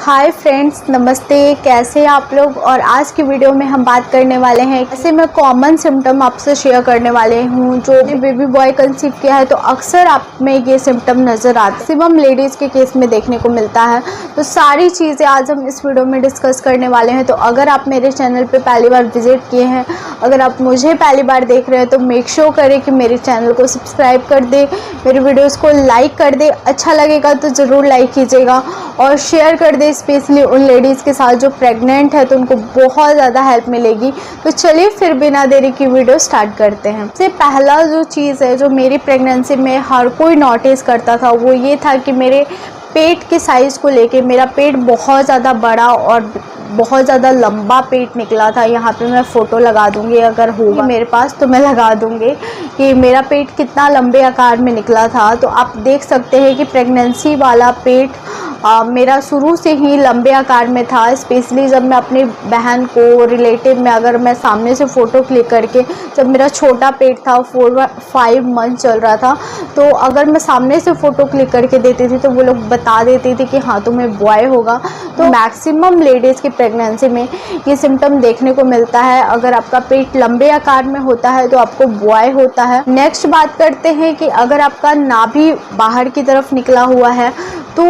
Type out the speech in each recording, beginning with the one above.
Hi friends, नमस्ते। कैसे हैं आप लोग। और आज की वीडियो में हम बात करने वाले हैं, ऐसे मैं कॉमन सिम्टम आपसे शेयर करने वाले हूँ। जो बेबी बॉय कंसीव किया है तो अक्सर आप में ये सिम्टम नज़र आते हैं, मैक्सिमम लेडीज़ के केस में देखने को मिलता है। तो सारी चीज़ें आज हम इस वीडियो में डिस्कस करने वाले हैं। तो अगर आप मेरे चैनल पर पहली बार विजिट किए हैं, अगर आप मुझे पहली बार देख रहे हैं, तो मेक श्योर करें कि मेरे चैनल को सब्सक्राइब कर दे, मेरे वीडियोज़ को लाइक कर दे। अच्छा लगेगा तो ज़रूर लाइक कीजिएगा और शेयर कर दे, स्पेशली उन लेडीज़ के साथ जो प्रेग्नेंट है, तो उनको बहुत ज़्यादा हेल्प मिलेगी। तो चलिए फिर बिना देरी की वीडियो स्टार्ट करते हैं। सबसे पहला जो चीज़ है जो मेरी प्रेगनेंसी में हर कोई नोटिस करता था, वो ये था कि मेरे पेट के साइज़ को लेके मेरा पेट बहुत ज़्यादा बड़ा और बहुत ज़्यादा लंबा पेट निकला था। यहाँ पे मैं फ़ोटो लगा दूँगी, अगर होगा मेरे पास तो मैं लगा दूँगी कि मेरा पेट कितना लंबे आकार में निकला था। तो आप देख सकते हैं कि प्रेगनेंसी वाला पेट मेरा शुरू से ही लंबे आकार में था। स्पेशली जब मैं अपनी बहन को, रिलेटिव में, अगर मैं सामने से फ़ोटो क्लिक करके, जब मेरा छोटा पेट था 4-5 मंथ चल रहा था, तो अगर मैं सामने से फ़ोटो क्लिक करके देती थी तो वो लोग बता देती थी कि हाँ तुम्हें बॉय होगा। तो मैक्सिमम लेडीज़ की प्रेगनेंसी में ये सिम्टम देखने को मिलता है। अगर आपका पेट लंबे आकार में होता है तो आपको बॉय होता है। नेक्स्ट बात करते हैं कि अगर आपका नाभि बाहर की तरफ निकला हुआ है तो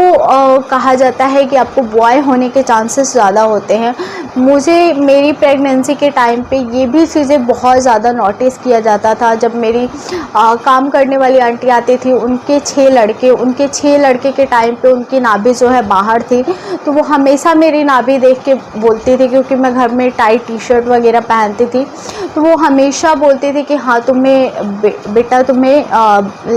कहा जाता है कि आपको बॉय होने के चांसेस ज़्यादा होते हैं। मुझे मेरी प्रेगनेंसी के टाइम पे ये भी चीज़ें बहुत ज़्यादा नोटिस किया जाता था। जब मेरी काम करने वाली आंटी आती थी, उनके 6 लड़के के टाइम पे उनकी नाभि जो है बाहर थी, तो वो हमेशा मेरी नाभि देख के बोलती थी, क्योंकि मैं घर में टाइट टी-शर्ट वगैरह पहनती थी, तो वो हमेशा बोलती थी कि हाँ तुम्हें बेटा तुम्हें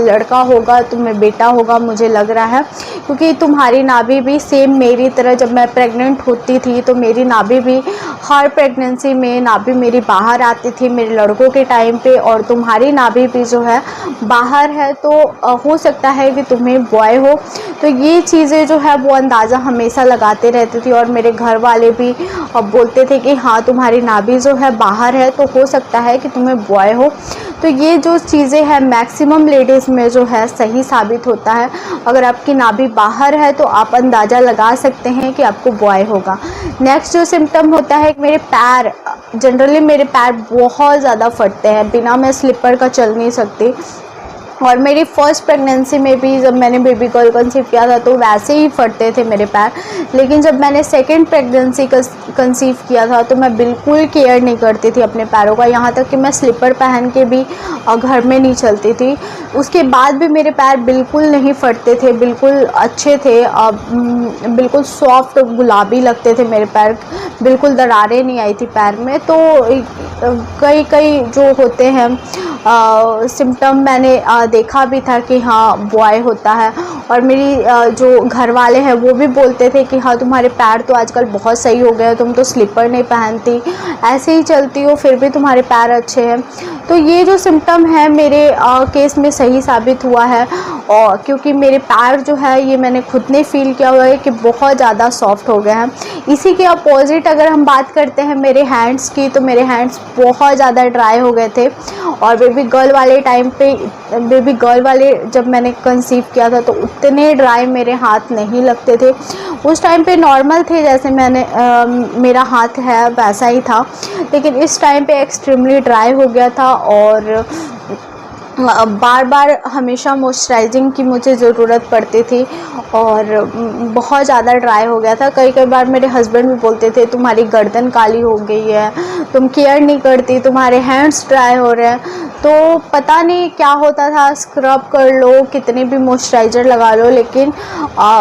लड़का होगा, तुम्हें बेटा होगा, मुझे लग रहा है, क्योंकि तुम्हारी नाभि भी सेम मेरी तरह, जब मैं प्रेग्नेंट होती थी तो मेरी नाभि भी हर प्रेगनेंसी में नाभि मेरी बाहर आती थी मेरे लड़कों के टाइम पे, और तुम्हारी नाभि भी जो है बाहर है, तो हो सकता है कि तुम्हें बॉय हो। तो ये चीज़ें जो है वो अंदाज़ा हमेशा लगाते रहती थी, और मेरे घर वाले भी बोलते थे कि हाँ तुम्हारी नाभि जो है बाहर है, तो हो सकता है कि तुम्हें बॉय हो। तो ये जो चीज़ें हैं मैक्सिमम लेडीज़ में जो है सही साबित होता है। अगर आपकी नाभि बाहर है तो आप अंदाज़ा लगा सकते हैं कि आपको बॉय होगा। नेक्स्ट जो सिम्टम होता है, मेरे पैर, जनरली मेरे पैर बहुत ज़्यादा फटते हैं, बिना मैं स्लीपर का चल नहीं सकती। और मेरी फर्स्ट प्रेगनेंसी में भी जब मैंने बेबी गर्ल कंसीव किया था तो वैसे ही फटते थे मेरे पैर। लेकिन जब मैंने सेकंड प्रेगनेंसी कंसीव किया था तो मैं बिल्कुल केयर नहीं करती थी अपने पैरों का, यहाँ तक कि मैं स्लीपर पहन के भी घर में नहीं चलती थी। उसके बाद भी मेरे पैर बिल्कुल नहीं फटते थे, बिल्कुल अच्छे थे, बिल्कुल सॉफ्ट गुलाबी लगते थे मेरे पैर, बिल्कुल दरारें नहीं आई थी पैर में। तो कई जो होते हैं सिम्टम मैंने देखा भी था कि हाँ बॉय होता है। और मेरी जो घर वाले हैं वो भी बोलते थे कि हाँ तुम्हारे पैर तो आजकल बहुत सही हो गए, तुम तो स्लीपर नहीं पहनती, ऐसे ही चलती हो, फिर भी तुम्हारे पैर अच्छे हैं। तो ये जो सिम्टम है मेरे केस में सही साबित हुआ है, और क्योंकि मेरे पैर जो है ये मैंने खुद ने फील किया हुआ है कि बहुत ज़्यादा सॉफ्ट हो गए हैं। इसी के अपोजिट अगर हम बात करते हैं मेरे हैंड्स की, तो मेरे हैंड्स बहुत ज़्यादा ड्राई हो गए थे। और बेबी गर्ल वाले जब मैंने कंसीव किया था तो उतने ड्राई मेरे हाथ नहीं लगते थे। उस टाइम पे नॉर्मल थे, जैसे मेरा हाथ है वैसा ही था, लेकिन इस टाइम पे एक्सट्रीमली ड्राई हो गया था। और बार बार हमेशा मॉइस्चराइजिंग की मुझे ज़रूरत पड़ती थी, और बहुत ज़्यादा ड्राई हो गया था। कई बार मेरे हस्बैंड भी बोलते थे तुम्हारी गर्दन काली हो गई है, तुम केयर नहीं करती, तुम्हारे हैंड्स ड्राई हो रहे हैं। तो पता नहीं क्या होता था, स्क्रब कर लो, कितने भी मॉइस्चराइज़र लगा लो, लेकिन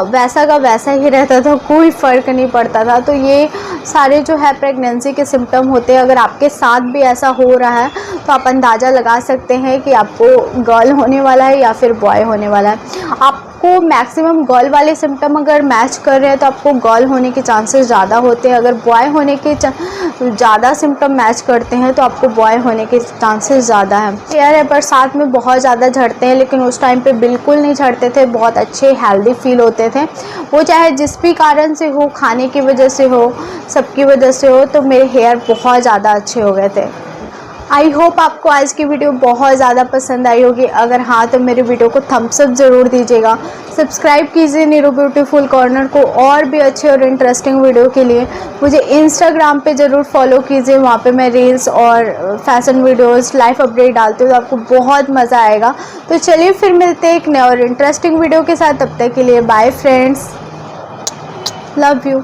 वैसा का वैसा ही रहता था, कोई फ़र्क नहीं पड़ता था। तो ये सारे जो है प्रेगनेंसी के सिम्टम होते हैं। अगर आपके साथ भी ऐसा हो रहा है तो आप अंदाज़ा लगा सकते हैं कि आपको गर्ल होने वाला है या फिर बॉय होने वाला है। आपको मैक्सिमम गर्ल वाले सिम्टम अगर मैच कर रहे हैं तो आपको गर्ल होने के चांसेस ज़्यादा होते हैं। अगर बॉय होने के ज़्यादा सिम्टम मैच करते हैं तो आपको बॉय होने के चांसेस ज़्यादा हैं। हेयर है बरसात में बहुत ज़्यादा झड़ते हैं, लेकिन उस टाइम पे बिल्कुल नहीं झड़ते थे, बहुत अच्छे हेल्दी फील होते थे। वो चाहे जिस भी कारण से हो, खाने की वजह से हो, सबकी वजह से हो, तो मेरे हेयर बहुत ज़्यादा अच्छे हो गए थे। आई होप आपको आज की वीडियो बहुत ज़्यादा पसंद आई होगी। अगर हाँ तो मेरी वीडियो को थम्स अप ज़रूर दीजिएगा। सब्सक्राइब कीजिए नीरू ब्यूटीफुल कॉर्नर को और भी अच्छे और इंटरेस्टिंग वीडियो के लिए। मुझे इंस्टाग्राम पे ज़रूर फॉलो कीजिए, वहाँ पे मैं रील्स और फैशन वीडियोस लाइफ अपडेट डालती हूँ, तो आपको बहुत मज़ा आएगा। तो चलिए फिर मिलते हैं एक नए और इंटरेस्टिंग वीडियो के साथ। तब तक के लिए बाय फ्रेंड्स, लव यू।